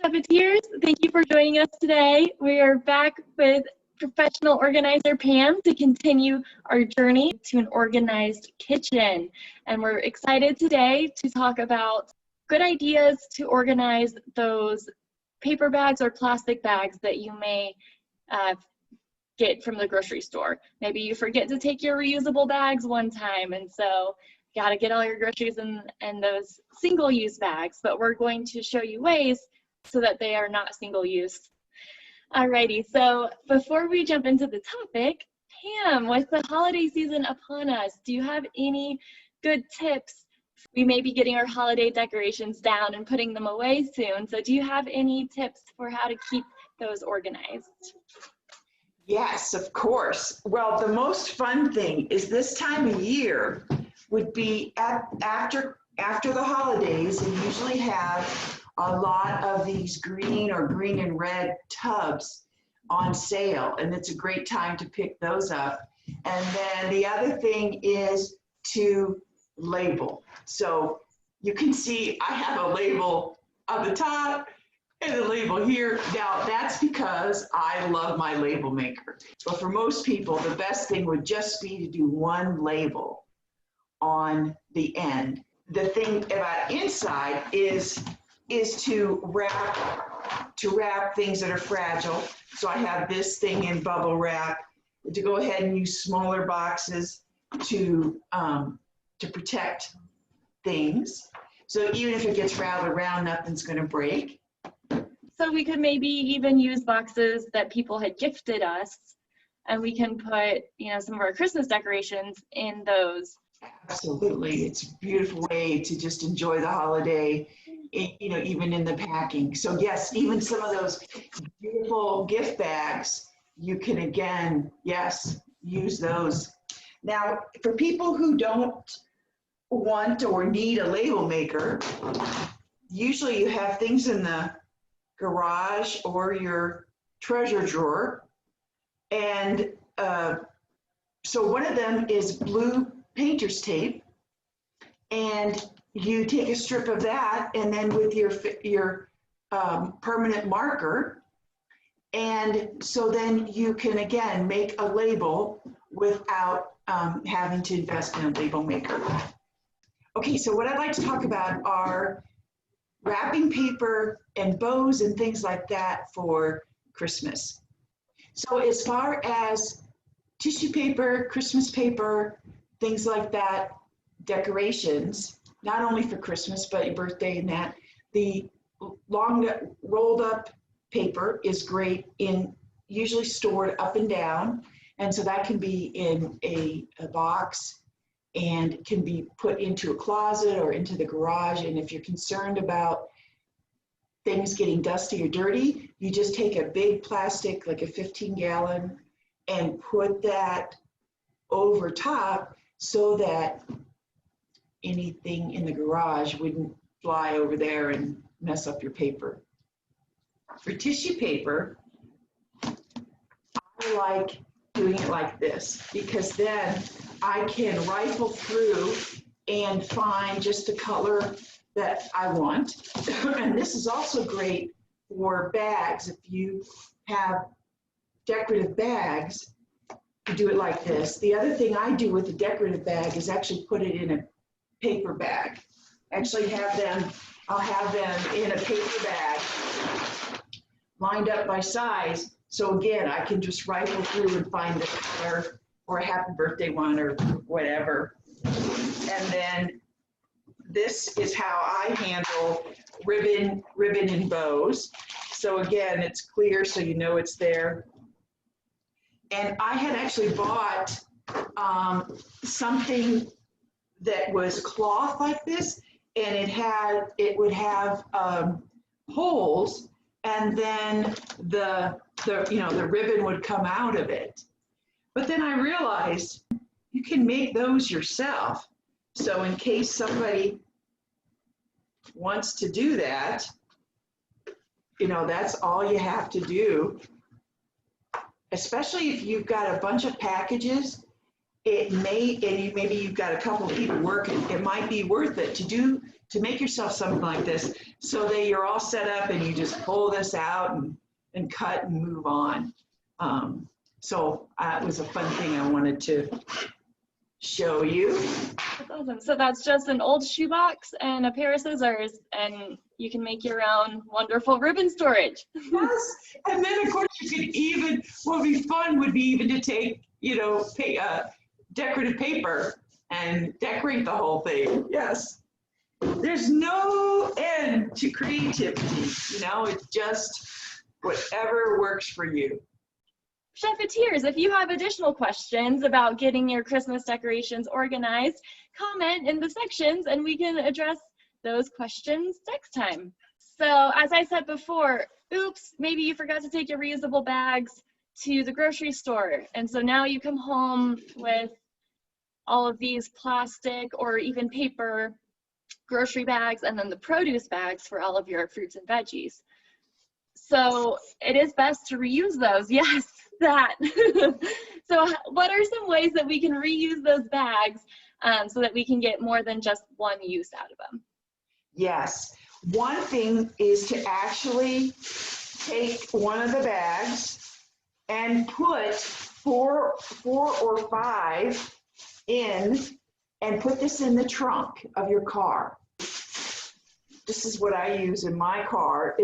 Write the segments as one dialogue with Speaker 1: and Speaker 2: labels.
Speaker 1: Puppeteers, thank you for joining us today. We are back with professional organizer Pam to continue our journey to an organized kitchen. And we're excited today to talk about good ideas to organize those paper bags or plastic bags that you may get from the grocery store. Maybe you forget to take your reusable bags one time, and so you got to get all your groceries in those single-use bags, but we're going to show you ways so that they are not single-use. Alrighty, so before we jump into the topic, Pam, with the holiday season upon us, do you have any good tips? We may be getting our holiday decorations down and putting them away soon, so do you have any tips for how to keep those organized?
Speaker 2: Yes, of course. Well, the most fun thing is this time of year would be after the holidays, and usually have a lot of these green or green and red tubs on sale, and it's a great time to pick those up. And then the other thing is to label. So you can see I have a label on the top and a label here. Now that's because I love my label maker. But for most people, the best thing would just be to do one label on the end. The thing about inside is to wrap things that are fragile. So I have this thing in bubble wrap, to go ahead and use smaller boxes to protect things. So even if it gets rattled around, nothing's going to break.
Speaker 1: So we could maybe even use boxes that people had gifted us, and we can put, some of our Christmas decorations in those.
Speaker 2: Absolutely. It's a beautiful way to just enjoy the holiday, even in the packing. So yes, even some of those beautiful gift bags, you can again, yes, use those. Now, for people who don't want or need a label maker, usually you have things in the garage or your treasure drawer. And so one of them is blue painter's tape, and you take a strip of that, and then with your permanent marker, and so then you can again make a label without having to invest in a label maker. Okay, so what I'd like to talk about are wrapping paper and bows and things like that for Christmas. So as far as tissue paper, Christmas paper, things like that, decorations, not only for Christmas, but your birthday and that, the long rolled up paper is great usually stored up and down. And so that can be in a box and can be put into a closet or into the garage. And if you're concerned about things getting dusty or dirty, you just take a big plastic, like a 15-gallon, and put that over top so that anything in the garage wouldn't fly over there and mess up your paper. For tissue paper, I like doing it like this, because then I can rifle through and find just the color that I want. And this is also great for bags. If you have decorative bags, you do it like this. The other thing I do with the decorative bag is actually put it in a paper bag. Actually I'll have them in a paper bag lined up by size. So again, I can just rifle through and find the color or a happy birthday one or whatever. And then this is how I handle ribbon and bows. So again, it's clear so you know it's there. And I had actually bought something that was cloth like this, and it would have holes, and then the ribbon would come out of it. But then I realized you can make those yourself. So in case somebody wants to do that, that's all you have to do. Especially if you've got a bunch of packages it may, and maybe you've got a couple of people working, it might be worth it to make yourself something like this so that you're all set up and you just pull this out and cut and move on. So it was a fun thing I wanted to show you.
Speaker 1: That's awesome. So that's just an old shoebox and a pair of scissors, and you can make your own wonderful ribbon storage.
Speaker 2: Yes, and then of course you could even, what would be fun would be even to take, decorative paper and decorate the whole thing. Yes. There's no end to creativity, it's just whatever works for you.
Speaker 1: Chefeteers, if you have additional questions about getting your Christmas decorations organized, comment in the sections and we can address those questions next time. So as I said before, oops, maybe you forgot to take your reusable bags to the grocery store. And so now you come home with all of these plastic or even paper grocery bags and then the produce bags for all of your fruits and veggies. So it is best to reuse those. Yes, that. So what are some ways that we can reuse those bags so that we can get more than just one use out of them?
Speaker 2: Yes. One thing is to actually take one of the bags and put four or five in and put this in the trunk of your car. This is what I use in my car.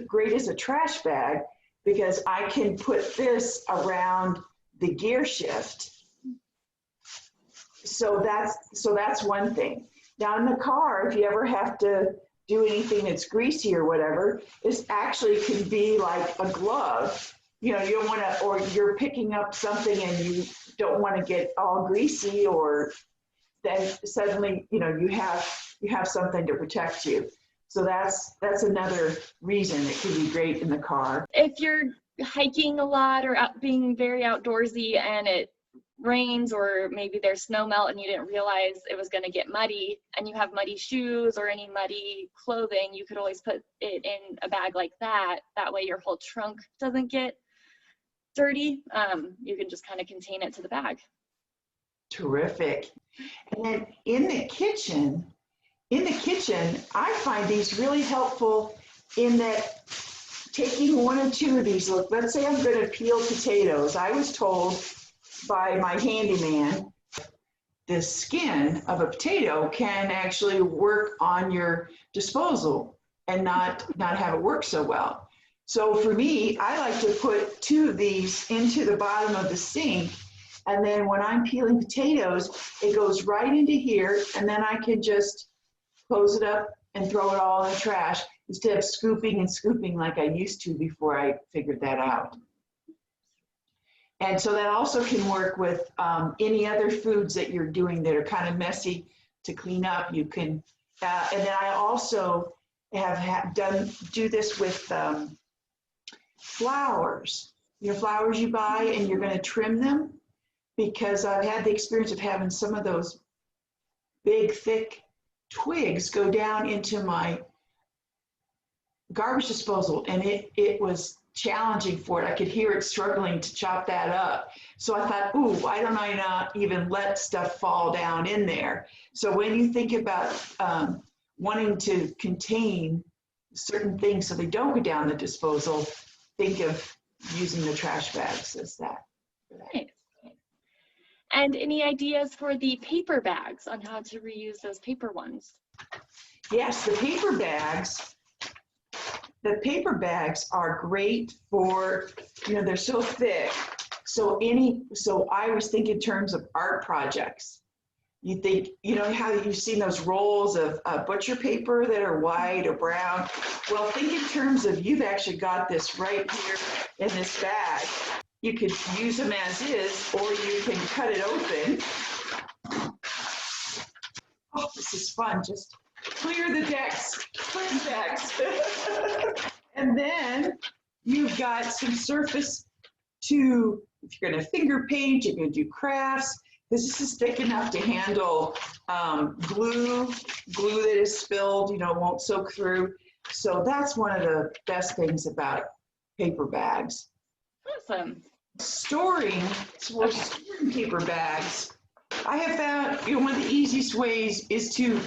Speaker 2: Great as a trash bag because I can put this around the gear shift. So that's one thing. Now in the car, if you ever have to do anything that's greasy or whatever, this actually can be like a glove. You don't want to, or you're picking up something and you don't want to get all greasy, or then suddenly, you have something to protect you. So that's another reason it can be great in the car.
Speaker 1: If you're hiking a lot or being very outdoorsy and it rains, or maybe there's snow melt and you didn't realize it was going to get muddy and you have muddy shoes or any muddy clothing, you could always put it in a bag like that. That way your whole trunk doesn't get dirty. You can just kind of contain it to the bag.
Speaker 2: Terrific. And then in the kitchen, I find these really helpful in that taking one or two of these, let's say I'm going to peel potatoes. I was told by my handyman, the skin of a potato can actually work on your disposal and not have it work so well. So for me, I like to put two of these into the bottom of the sink, and then when I'm peeling potatoes, it goes right into here, and then I can just close it up and throw it all in the trash instead of scooping and scooping like I used to before I figured that out. And so that also can work with any other foods that you're doing that are kind of messy to clean up. You can, and then I also do this with flowers. Flowers you buy and you're going to trim them, because I've had the experience of having some of those big, thick twigs go down into my garbage disposal, and it was challenging for it. I could hear it struggling to chop that up. So I thought, ooh, why don't I not even let stuff fall down in there? So when you think about wanting to contain certain things so they don't go down the disposal, think of using the trash bags as that.
Speaker 1: Nice. And any ideas for the paper bags on how to reuse those paper ones?
Speaker 2: Yes, the paper bags are great for, they're so thick. So I always think in terms of art projects. You think, how you've seen those rolls of butcher paper that are white or brown? Well, think in terms of, you've actually got this right here in this bag. You could use them as is, or you can cut it open. Oh, this is fun. Just clear the decks. And then you've got some surface to, if you're going to finger paint, you're going to do crafts. This is thick enough to handle glue that is spilled, won't soak through. So that's one of the best things about paper bags.
Speaker 1: Awesome.
Speaker 2: Storing, for storing paper bags, I have found, one of the easiest ways is to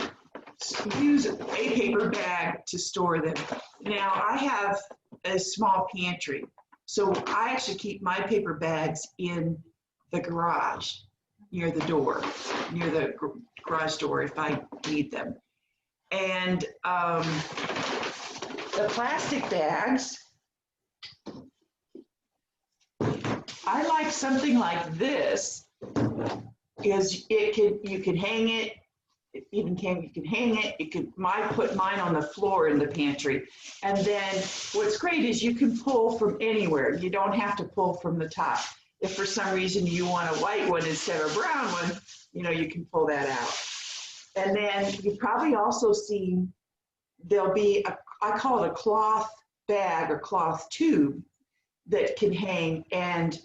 Speaker 2: use a paper bag to store them. Now, I have a small pantry, so I actually keep my paper bags in the garage near the door, near the garage door if I need them. And the plastic bags, I like something like this, because you can hang it. You can hang it. You can put mine on the floor in the pantry. And then what's great is you can pull from anywhere. You don't have to pull from the top. If for some reason you want a white one instead of a brown one, you can pull that out. And then you've probably also seen there'll be I call it a cloth bag or cloth tube that can hang, and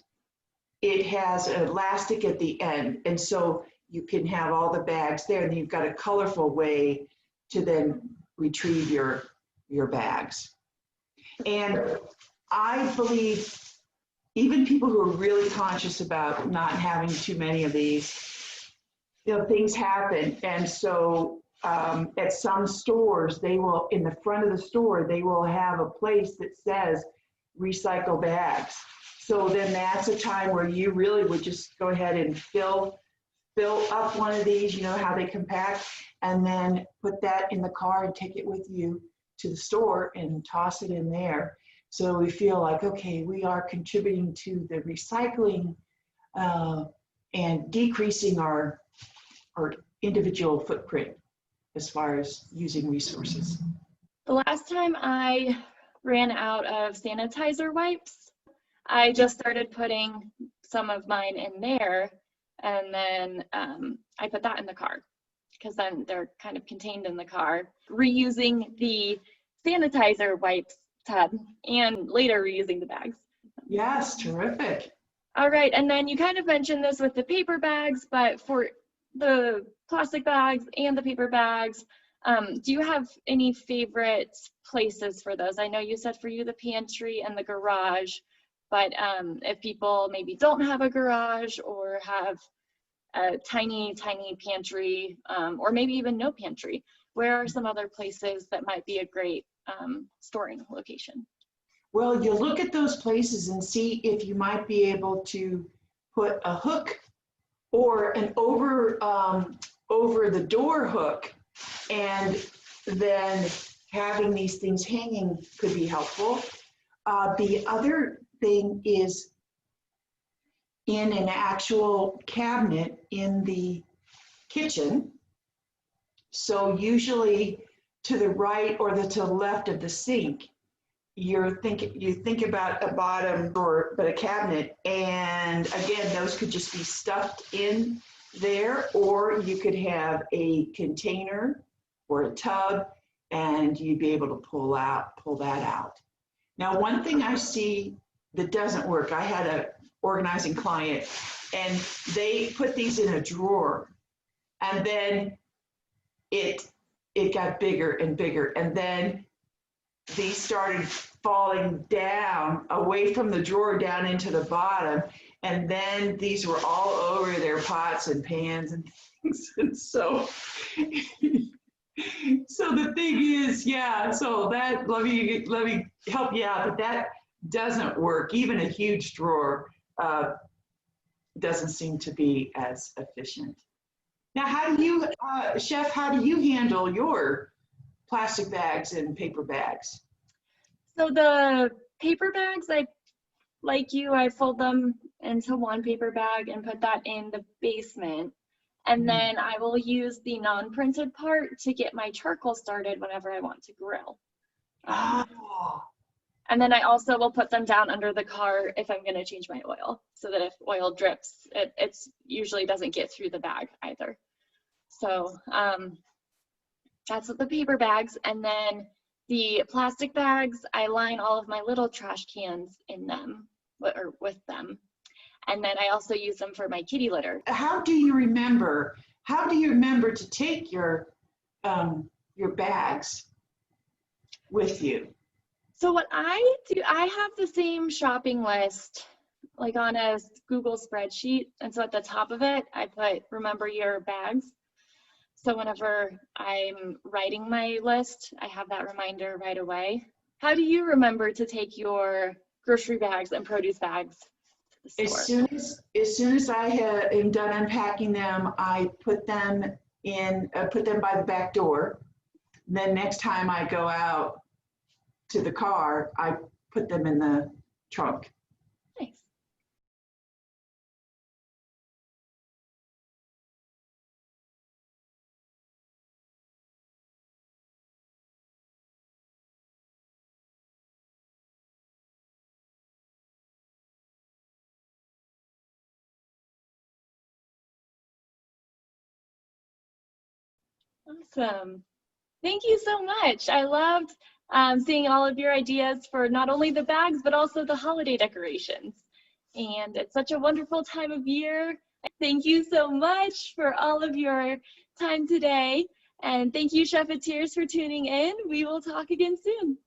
Speaker 2: it has an elastic at the end. And so you can have all the bags there, and you've got a colorful way to then retrieve your bags. And I believe even people who are really conscious about not having too many of these, things happen. And so at some stores, they will, in the front of the store, they will have a place that says recycle bags. So then that's a time where you really would just go ahead and fill up one of these, how they compact, and then put that in the car and take it with you to the store and toss it in there. So we feel like, okay, we are contributing to the recycling and decreasing our individual footprint as far as using resources.
Speaker 1: The last time I ran out of sanitizer wipes, I just started putting some of mine in there, and then I put that in the car, because then they're kind of contained in the car, reusing the sanitizer wipes tub and later reusing the bags.
Speaker 2: Yes, terrific.
Speaker 1: All right, and then you kind of mentioned this with the paper bags, but for the plastic bags and the paper bags, do you have any favorite places for those? I know you said for you the pantry and the garage, but if people maybe don't have a garage or have a tiny pantry, or maybe even no pantry, where are some other places that might be a great storing location?
Speaker 2: Well, you look at those places and see if you might be able to put a hook or an over the door hook, and then having these things hanging could be helpful. The other thing is in an actual cabinet in the kitchen. So usually to the right or to the left of the sink, you think about a bottom drawer, but a cabinet, and again, those could just be stuffed in there, or you could have a container or a tub, and you'd be able to pull that out. Now, one thing I see that doesn't work, I had a organizing client, and they put these in a drawer, and then it got bigger and bigger, and then these started falling down away from the drawer down into the bottom, and then these were all over their pots and pans and things. And so the thing is, so that, let me help you out, but that doesn't work. Even a huge drawer doesn't seem to be as efficient. Now, how do you, Chef, how do you handle your plastic bags and paper bags?
Speaker 1: So the paper bags, I fold them into one paper bag and put that in the basement. And then I will use the non-printed part to get my charcoal started whenever I want to grill. And then I also will put them down under the car if I'm going to change my oil, so that if oil drips, it usually doesn't get through the bag either. So that's with the paper bags. And then the plastic bags, I line all of my little trash cans in them, or with them. And then I also use them for my kitty litter.
Speaker 2: How do you remember to take your bags with you?
Speaker 1: So what I do, I have the same shopping list like on a Google spreadsheet. And so at the top of it, I put remember your bags. So whenever I'm writing my list, I have that reminder right away. How do you remember to take your grocery bags and produce bags to the store?
Speaker 2: As soon as I am done unpacking them, I put them by the back door. Then next time I go out to the car, I put them in the trunk.
Speaker 1: Nice. Awesome. Thank you so much. I loved seeing all of your ideas for not only the bags, but also the holiday decorations. And it's such a wonderful time of year. Thank you so much for all of your time today. And thank you, Chefeteers, for tuning in. We will talk again soon.